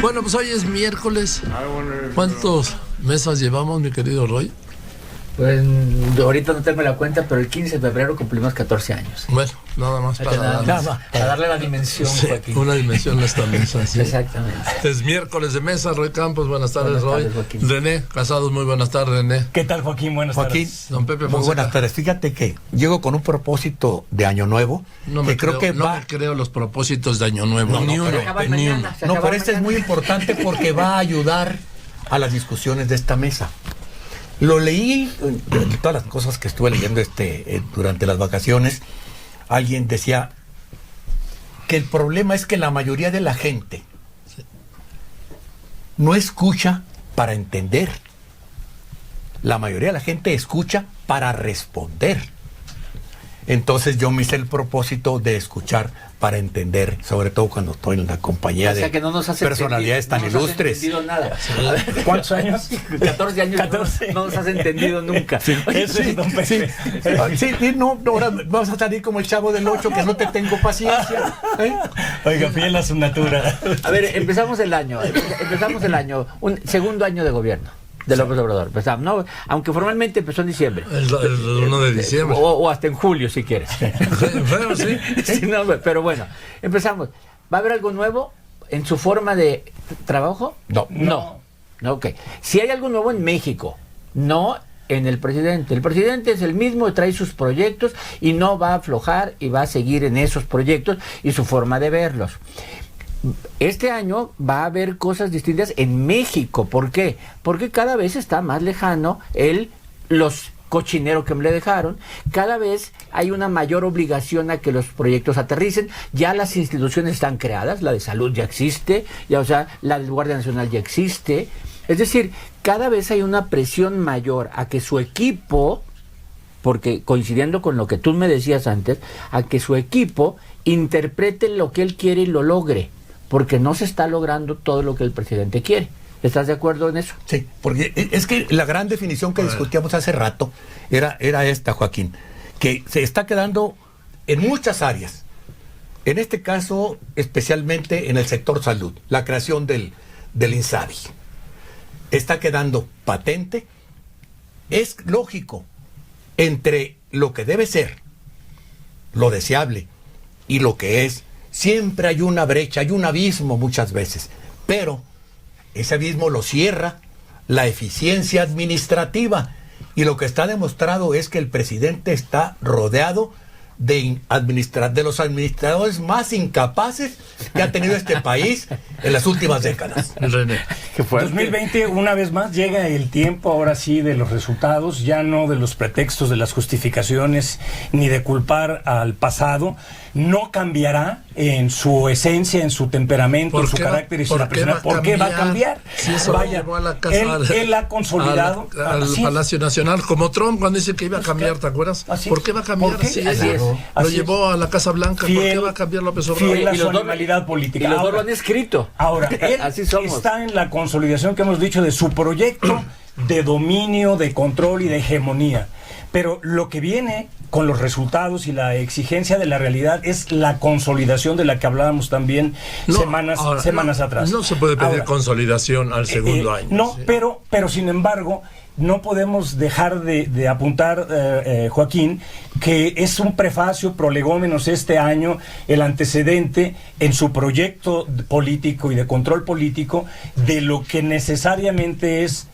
Bueno, pues hoy es miércoles. ¿Cuántos mesas llevamos, mi querido Roy? Pues ahorita no tengo la cuenta, pero el 15 de febrero cumplimos 14 años. Bueno, nada más para darle la dimensión, sí, Joaquín. Una dimensión a esta mesa, sí. Exactamente. Es miércoles de mesa, Roy Campos, buenas tardes, Roy. Joaquín. René Casados, muy buenas tardes, René. ¿Qué tal, Joaquín? Buenas tardes. Don Pepe Fonseca. Muy buenas tardes. Fíjate que llego con un propósito de Año Nuevo. No me creo los propósitos de Año Nuevo. Ni uno. No, pero este es muy importante porque va a ayudar a las discusiones de esta mesa. Lo leí, de todas las cosas que estuve leyendo durante las vacaciones, alguien decía que el problema es que la mayoría de la gente no escucha para entender. La mayoría de la gente escucha para responder. Entonces yo me hice el propósito de escuchar para entender, sobre todo cuando estoy en la compañía de personalidades tan ilustres. No nos has entendido nada. ¿Cuántos años? 14 años. 14. No nos has entendido nunca. Sí, no, ahora vamos a salir como el Chavo del 8, que no te tengo paciencia. Oiga, fiel a su natura. A ver, empezamos el año, un segundo año de gobierno de López Obrador. Empezamos, ¿no? Aunque formalmente empezó en diciembre. El 1 de diciembre. O hasta en julio, si quieres. Bueno, sí. Sí, no, pero bueno, empezamos. ¿Va a haber algo nuevo en su forma de trabajo? No. Ok. Si hay algo nuevo en México, no en el presidente. El presidente es el mismo, trae sus proyectos y no va a aflojar y va a seguir en esos proyectos y su forma de verlos. Este año va a haber cosas distintas en México. ¿Por qué? Porque cada vez está más lejano los cochineros que me le dejaron. Cada vez hay una mayor obligación a que los proyectos aterricen. Ya las instituciones están creadas, la de salud ya existe, la del Guardia Nacional ya existe. Es decir, cada vez hay una presión mayor a que su equipo, porque coincidiendo con lo que tú me decías antes, a que su equipo interprete lo que él quiere y lo logre. Porque no se está logrando todo lo que el presidente quiere. ¿Estás de acuerdo en eso? Sí, porque es que la gran definición que discutíamos hace rato era esta, Joaquín, que se está quedando en muchas áreas. En este caso, especialmente en el sector salud, la creación del INSABI. Está quedando patente. Es lógico, entre lo que debe ser, lo deseable, y lo que es, siempre hay una brecha, hay un abismo muchas veces, pero ese abismo lo cierra la eficiencia administrativa, y lo que está demostrado es que el presidente está rodeado de los administradores más incapaces que ha tenido este país en las últimas décadas. René. 2020, una vez más, llega el tiempo ahora sí de los resultados, ya no de los pretextos, de las justificaciones, ni de culpar al pasado. No cambiará en su esencia, en su temperamento, en su carácter y su personalidad. ¿Por qué va a cambiar? Si eso lo llevó a la casa, él ha consolidado al Palacio Nacional, como Trump cuando dice que iba a cambiar, ¿te acuerdas? ¿Por qué va a cambiar? Lo llevó a la Casa Blanca. ¿Por qué va a cambiar López Obrador? Fiel a su animalidad política. Y los dos lo han escrito. Ahora, él está en la consolidación que hemos dicho de su proyecto de dominio, de control y de hegemonía. Pero lo que viene con los resultados y la exigencia de la realidad es la consolidación de la que hablábamos también semanas atrás. No se puede pedir consolidación al segundo año. No, sí. pero sin embargo, no podemos dejar de apuntar, Joaquín, que es un prefacio, prolegómenos este año, el antecedente en su proyecto político y de control político de lo que necesariamente es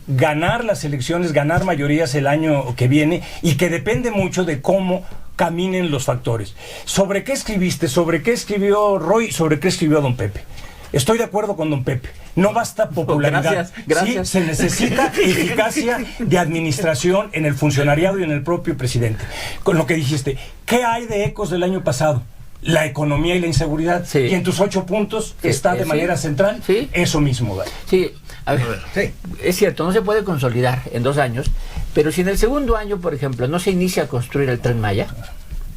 ganar las elecciones, ganar mayorías el año que viene, y que depende mucho de cómo caminen los factores. ¿Sobre qué escribiste? ¿Sobre qué escribió Roy? ¿Sobre qué escribió don Pepe? Estoy de acuerdo con don Pepe. No basta popularidad. Gracias. Sí, se necesita eficacia de administración en el funcionariado y en el propio presidente. Con lo que dijiste, ¿qué hay de ecos del año pasado? La economía y la inseguridad. Sí. Y en tus 8 puntos está de manera central. Sí. Eso mismo, ¿vale? Sí. A ver, es cierto, no se puede consolidar en 2 años, pero si en el segundo año, por ejemplo, no se inicia a construir el Tren Maya,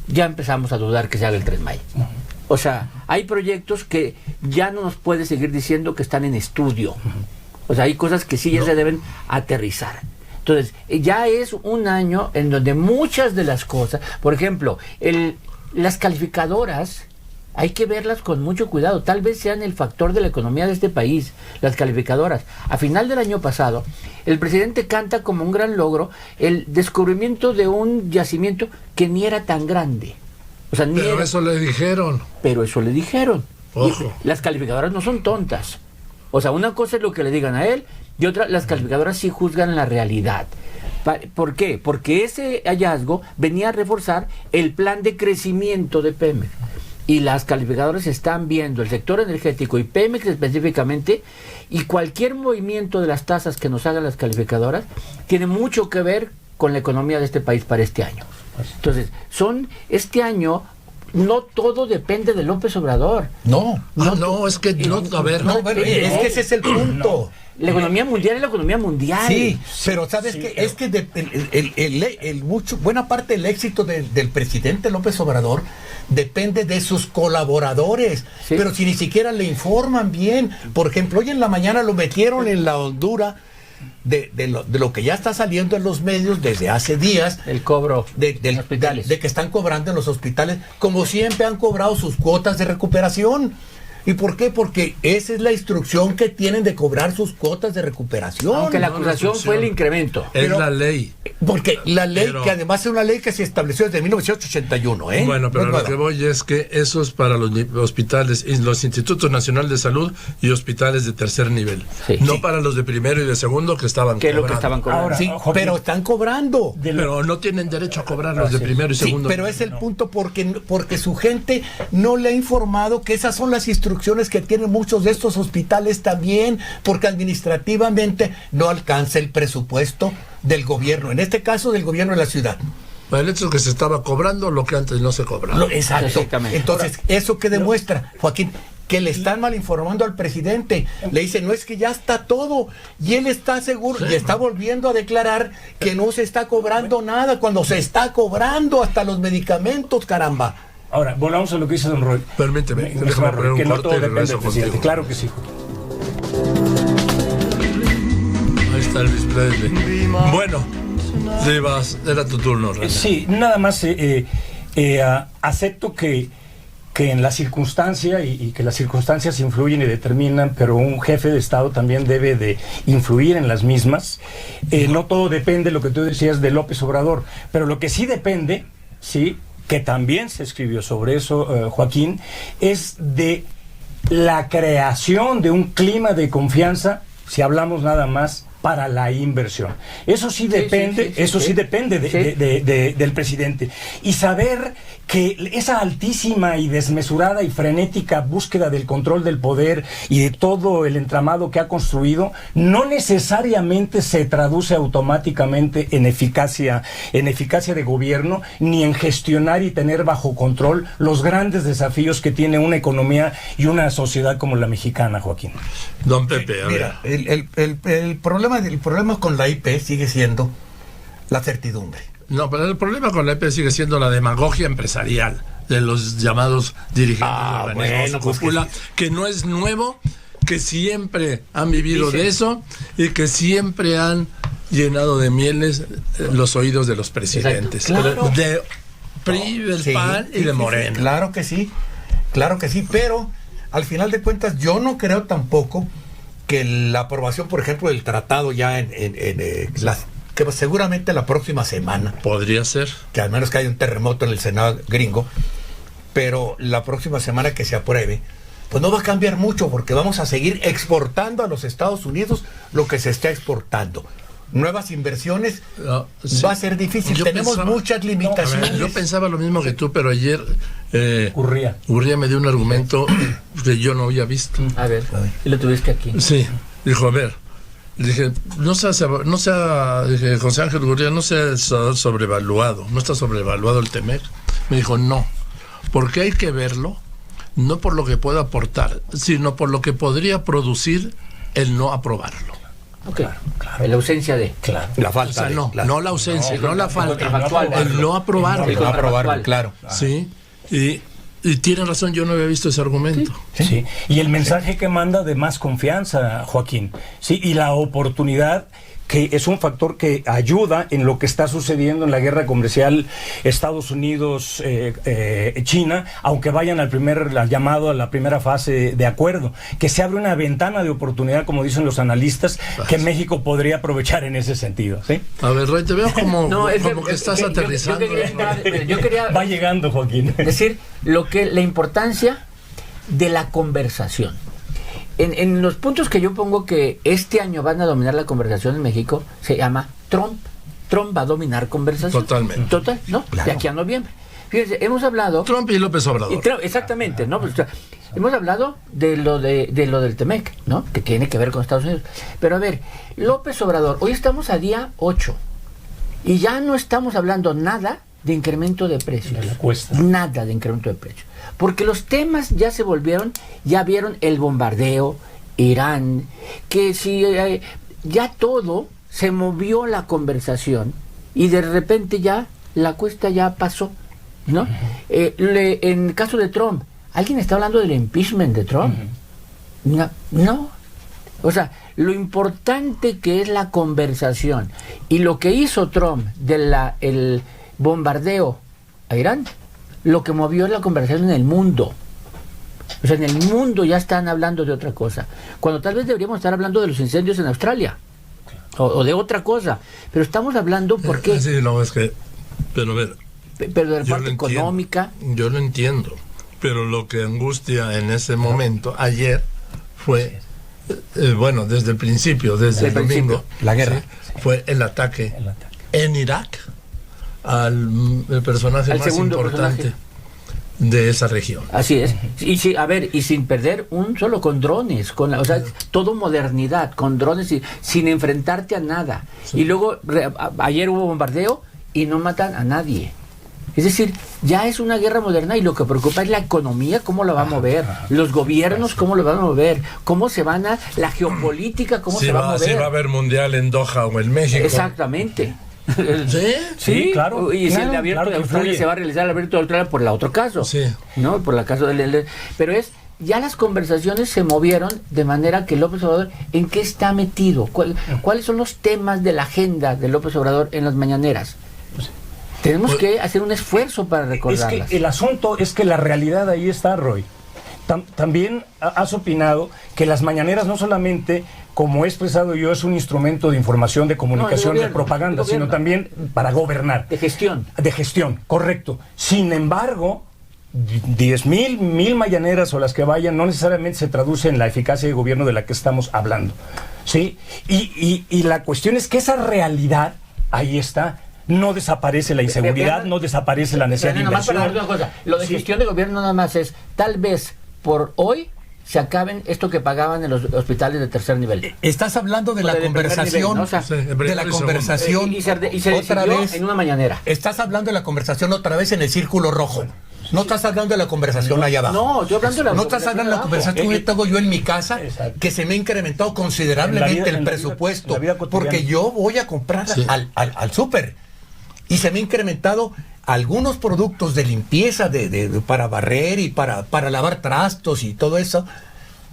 ya empezamos a dudar que se haga el Tren Maya. O sea, hay proyectos que ya no nos puede seguir diciendo que están en estudio. O sea, hay cosas que sí ya se deben aterrizar. Entonces, ya es un año en donde muchas de las cosas, por ejemplo, las calificadoras hay que verlas con mucho cuidado. Tal vez sean el factor de la economía de este país, las calificadoras. A final del año pasado, el presidente canta como un gran logro el descubrimiento de un yacimiento que ni era tan grande. O sea, pero eso le dijeron. Pero eso le dijeron. Ojo. Las calificadoras no son tontas. O sea, una cosa es lo que le digan a él y otra, las calificadoras sí juzgan la realidad. ¿Por qué? Porque ese hallazgo venía a reforzar el plan de crecimiento de Pemex. Y las calificadoras están viendo el sector energético y Pemex específicamente, y cualquier movimiento de las tasas que nos hagan las calificadoras tiene mucho que ver con la economía de este país para este año. Entonces, este año no todo depende de López Obrador. Es que es que ese es el punto. La economía mundial es la economía mundial. Sí, pero sabes que es que buena parte del éxito del presidente López Obrador depende de sus colaboradores, sí. Pero si ni siquiera le informan bien. Por ejemplo, hoy en la mañana lo metieron en la hondura de lo que ya está saliendo en los medios desde hace días, el cobro de que están cobrando en los hospitales, como siempre han cobrado sus cuotas de recuperación. ¿Y por qué? Porque esa es la instrucción que tienen de cobrar sus cuotas de recuperación. Aunque la acusación fue el incremento. Es la ley. Porque la ley, que además es una ley que se estableció desde 1981, ¿eh? Bueno, pero lo que voy es que eso es para los hospitales, los institutos nacionales de salud y hospitales de tercer nivel. Sí, no para los de primero y de segundo que estaban cobrando. Es lo que estaban cobrando. Ahora, sí, pero están cobrando. Pero no tienen derecho a cobrar los de primero y segundo. Pero es el punto porque su gente no le ha informado que esas son las instrucciones que tienen muchos de estos hospitales también, porque administrativamente no alcanza el presupuesto del gobierno, en este caso del gobierno de la ciudad. El hecho es que se estaba cobrando lo que antes no se cobraba. Exacto. Entonces, ¿eso qué demuestra, Joaquín? Que le están mal informando al presidente. Le dicen, no, es que ya está todo. Y él está seguro, y está volviendo a declarar que no se está cobrando nada, cuando se está cobrando hasta los medicamentos, caramba. Ahora, volvamos a lo que dice don Roy. Permíteme, déjame poner un corte y regreso contigo. Claro que sí. Ahí está el display. Bueno, era tu turno, René. Sí, nada más acepto que en la circunstancia y que las circunstancias influyen y determinan, pero un jefe de Estado también debe de influir en las mismas. No todo depende, lo que tú decías, de López Obrador, pero lo que sí depende, sí, que también se escribió sobre eso, Joaquín, es de la creación de un clima de confianza, si hablamos nada más, para la inversión. Eso sí depende, depende del presidente. Y saber que esa altísima y desmesurada y frenética búsqueda del control del poder y de todo el entramado que ha construido no necesariamente se traduce automáticamente en eficacia de gobierno, ni en gestionar y tener bajo control los grandes desafíos que tiene una economía y una sociedad como la mexicana, Joaquín. Don Pepe, a ver. Mira, el problema con la IP sigue siendo la certidumbre. No, pero el problema con la IP sigue siendo la demagogia empresarial de los llamados dirigentes de organismos cúpula, que no es nuevo, que siempre han vivido de eso y que siempre han llenado de mieles los oídos de los presidentes. Claro. De PRI, del PAN y de Morena. Claro que sí, pero al final de cuentas yo no creo tampoco que la aprobación, por ejemplo, del tratado ya que seguramente la próxima semana. Podría ser. Que al menos que haya un terremoto en el Senado gringo, pero la próxima semana que se apruebe, pues no va a cambiar mucho, porque vamos a seguir exportando a los Estados Unidos lo que se está exportando. Nuevas inversiones va a ser difícil. Tenemos muchas limitaciones. Yo pensaba lo mismo que tú, pero ayer Urría me dio un argumento que yo no había visto. A ver, y lo tuviste aquí. Sí, dijo, a ver, dije, dije, José Ángel Urría, no se ha sobrevaluado, no está sobrevaluado el TEMEC. Me dijo, no, porque hay que verlo, no por lo que pueda aportar, sino por lo que podría producir el no aprobarlo. Okay. Claro. La ausencia de... Claro. La falta. O sea, no la ausencia, no la falta. El no aprobarlo. El no aprobarlo, claro. Sí. Y tiene razón, yo no había visto ese argumento. Sí. Y el mensaje que manda de más confianza, Joaquín. Sí, y la oportunidad que es un factor que ayuda en lo que está sucediendo en la guerra comercial Estados Unidos-China, aunque vayan al llamado a la primera fase de acuerdo, que se abre una ventana de oportunidad, como dicen los analistas, que México podría aprovechar en ese sentido. ¿Sí? A ver, Roy, te veo como, que estás aterrizando. Yo quería va llegando, Joaquín. Decir la importancia de la conversación. En los puntos que yo pongo que este año van a dominar la conversación en México, se llama Trump. Trump va a dominar conversación. Totalmente. Total, ¿no? Claro. De aquí a noviembre. Fíjense, hemos hablado... Trump y López Obrador. Exactamente, ¿no? Pues, hemos hablado de lo del TEMEC, ¿no? Que tiene que ver con Estados Unidos. Pero a ver, López Obrador, hoy estamos a día 8 y ya no estamos hablando nada de incremento de precios. Nada de incremento de precios. Porque los temas ya se volvieron, ya vieron el bombardeo, Irán, que si ya todo se movió la conversación y de repente ya la cuesta ya pasó, ¿no? En el caso de Trump, ¿alguien está hablando del impeachment de Trump? No. O sea, lo importante que es la conversación y lo que hizo Trump el bombardeo a Irán, lo que movió es la conversación en el mundo. O sea, en el mundo ya están hablando de otra cosa, cuando tal vez deberíamos estar hablando de los incendios en Australia o de otra cosa, pero estamos hablando porque... Sí, no, es que... Pero a ver... Pero de la parte económica... Yo lo entiendo, pero lo que angustia en ese momento, ayer, fue... bueno, desde el principio, desde el domingo... La guerra. Fue el ataque en Irak al personaje más importante de esa región. Así es. Y sin perder un solo, con drones, todo modernidad, con drones, sin enfrentarte a nada. Sí. Y luego ayer hubo bombardeo y no matan a nadie. Es decir, ya es una guerra moderna y lo que preocupa es la economía, cómo la va a mover, los gobiernos, cómo lo van a mover, cómo se van la geopolítica, cómo se va a mover. Si va a haber mundial en Doha o en México. Exactamente. Sí, claro. Y si claro, el abierto de Australia se va a realizar el abierto de Australia por la otro caso. Sí. ¿No? Por el caso del... Pero ya las conversaciones se movieron de manera que López Obrador, ¿en qué está metido? ¿Cuáles son los temas de la agenda de López Obrador en las mañaneras? Tenemos que hacer un esfuerzo para recordarlas. Es que el asunto es que la realidad ahí está, Roy. También has opinado que las mañaneras no solamente, como he expresado yo, es un instrumento de información, de comunicación, de propaganda, sino también para gobernar. De gestión. De gestión, correcto. Sin embargo, 10,000 mañaneras o las que vayan, no necesariamente se traduce en la eficacia de gobierno de la que estamos hablando. ¿Sí? Y la cuestión es que esa realidad ahí está. No desaparece la inseguridad, no desaparece la necesidad de inversión. Para una cosa, lo de gestión de gobierno nada más es, tal vez por hoy se acaben esto que pagaban en los hospitales de tercer nivel. Estás hablando de la conversación, de la conversación y se otra vez en una mañanera. Estás hablando de la conversación otra vez en el círculo rojo. No estás hablando de la conversación allá abajo. No, estoy hablando de la conversación. No estás hablando de la conversación que tengo yo en mi casa, que se me ha incrementado considerablemente el presupuesto, porque yo voy a comprar al súper. Y se me ha incrementado algunos productos de limpieza para barrer y para lavar trastos y todo eso.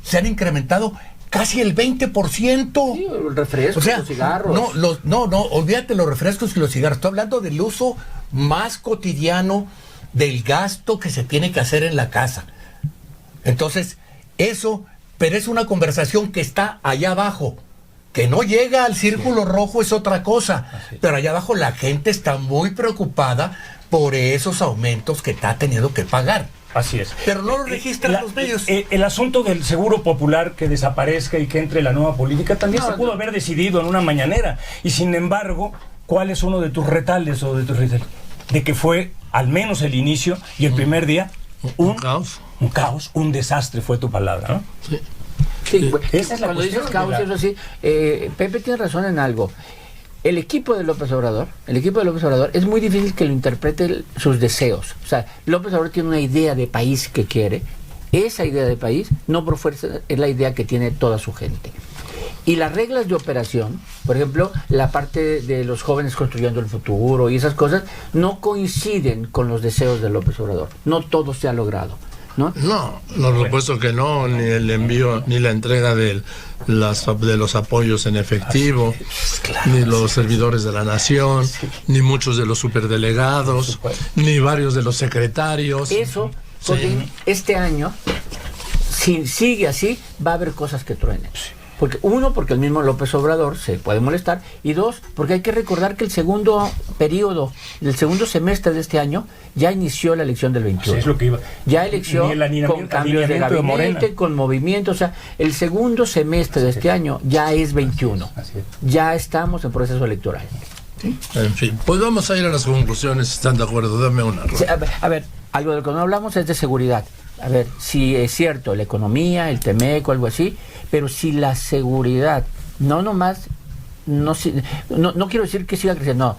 Se han incrementado casi el 20%. Sí, el refresco, o sea, los cigarros. No, olvídate los refrescos y los cigarros. Estoy hablando del uso más cotidiano del gasto que se tiene que hacer en la casa. Entonces, pero es una conversación que está allá abajo. Que no llega al círculo rojo es otra cosa, pero allá abajo la gente está muy preocupada por esos aumentos que está teniendo que pagar. Así es. Pero no lo registran los medios. El asunto del seguro popular que desaparezca y que entre la nueva política también se pudo haber decidido en una mañanera. Y sin embargo, ¿cuál es uno de tus retales o de tus retales? De que fue al menos el inicio y el primer día un caos, un desastre fue tu palabra, ¿no? Sí. Sí, esa es cuando dices caos, eso sí, Pepe tiene razón en algo. El equipo de López Obrador es muy difícil que lo interprete sus deseos. O sea, López Obrador tiene una idea de país que quiere. Esa idea de país, no por fuerza, es la idea que tiene toda su gente. Y las reglas de operación, por ejemplo, la parte de los jóvenes construyendo el futuro y esas cosas, no coinciden con los deseos de López Obrador. No todo se ha logrado. ¿no? No, por supuesto que no, ni el envío, ni la entrega de los apoyos en efectivo, ni los servidores de la nación, ni muchos de los superdelegados, ni varios de los secretarios. Eso, porque este año, si sigue así, va a haber cosas que truenen. Porque uno, porque el mismo López Obrador se puede molestar, y dos, porque hay que recordar que el segundo periodo, el segundo semestre de este año, ya inició la elección del 21. Sí, es lo que iba. Ya elección con cambios de gabinete, con movimiento, o sea, el segundo semestre de este año ya es 21. Ya estamos en proceso electoral. ¿Sí? En fin, pues vamos a ir a las conclusiones, si están de acuerdo, dame una. Sí, a ver, algo de lo que no hablamos es de seguridad. A ver, si es cierto, la economía, el TEMEC o algo así, pero si la seguridad, no quiero decir que siga creciendo, no,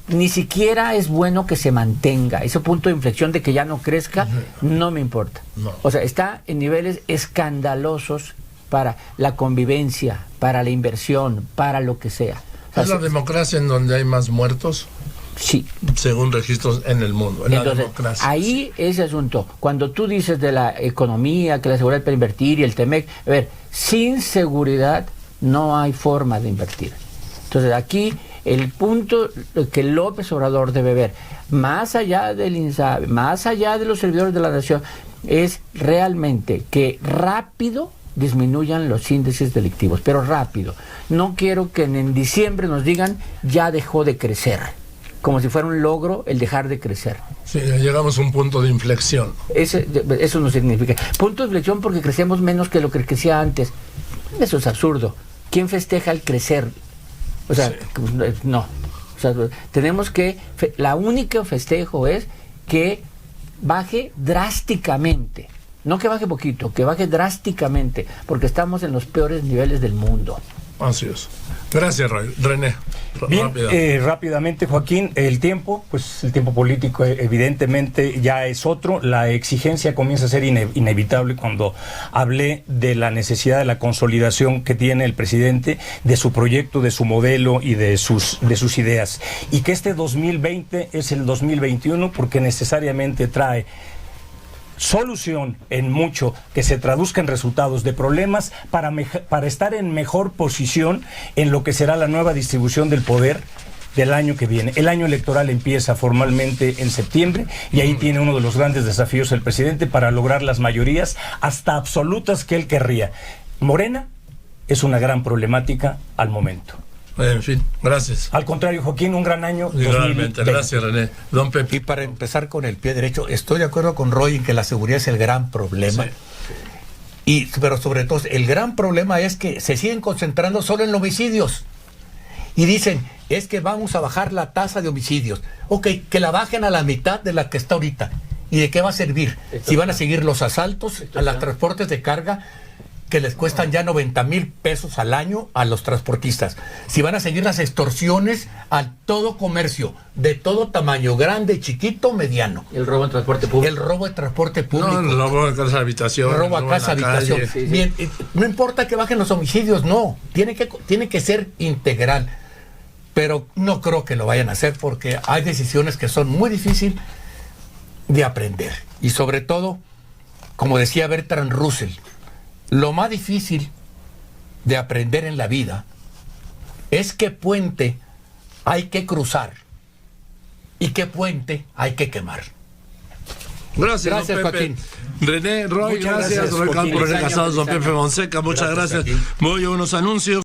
ni siquiera es bueno que se mantenga. Ese punto de inflexión de que ya no crezca, no me importa. No. O sea, está en niveles escandalosos para la convivencia, para la inversión, para lo que sea. O sea, ¿es la democracia en donde hay más muertos? Sí. Según registros en el mundo. Entonces, la democracia. Ahí ese asunto. Cuando tú dices de la economía, que la seguridad para invertir y el TEMEC, a ver, sin seguridad no hay forma de invertir. Entonces aquí el punto que López Obrador debe ver, más allá del INSABI, más allá de los servidores de la nación, es realmente que rápido disminuyan los índices delictivos, pero rápido. No quiero que en diciembre nos digan ya dejó de crecer, como si fuera un logro el dejar de crecer. Sí, llegamos a un punto de inflexión. Eso no significa. Punto de inflexión porque crecemos menos que lo que crecía antes. Eso es absurdo. ¿Quién festeja el crecer? O sea, no. O sea, tenemos que... La única festejo es que baje drásticamente. No que baje poquito, que baje drásticamente, porque estamos en los peores niveles del mundo. Así es. Gracias, René. Bien, rápidamente, Joaquín, el tiempo político evidentemente ya es otro. La exigencia comienza a ser inevitable cuando hablé de la necesidad de la consolidación que tiene el presidente, de su proyecto, de su modelo y de sus ideas. Y que este 2020 es el 2021 porque necesariamente trae solución en mucho que se traduzca en resultados de problemas para estar en mejor posición en lo que será la nueva distribución del poder del año que viene. El año electoral empieza formalmente en septiembre y ahí tiene uno de los grandes desafíos el presidente para lograr las mayorías hasta absolutas que él querría. Morena es una gran problemática al momento. En fin, gracias. Al contrario, Joaquín, un gran año. Realmente, gracias, René. Don Pepe. Y para empezar con el pie derecho, estoy de acuerdo con Roy en que la seguridad es el gran problema. Sí. Pero sobre todo, el gran problema es que se siguen concentrando solo en los homicidios. Y dicen, es que vamos a bajar la tasa de homicidios. Ok, que la bajen a la mitad de la que está ahorita. ¿Y de qué va a servir? Si van a seguir los asaltos a los transportes de carga, que les cuestan ya 90,000 pesos al año a los transportistas. Si van a seguir las extorsiones a todo comercio, de todo tamaño, grande, chiquito, mediano. El robo en transporte público. El robo de transporte público. No, el robo de casa habitación. El robo a casa habitación. Sí, sí. Bien, no importa que bajen los homicidios, no. Tiene que ser integral. Pero no creo que lo vayan a hacer porque hay decisiones que son muy difíciles de aprender. Y sobre todo, como decía Bertrand Russell, lo más difícil de aprender en la vida es qué puente hay que cruzar y qué puente hay que quemar. Gracias, don Pepe. Joaquín. René, Roy, gracias. Roy Campos, René Casados, don Pepe Fonseca, muchas gracias. Voy a unos anuncios.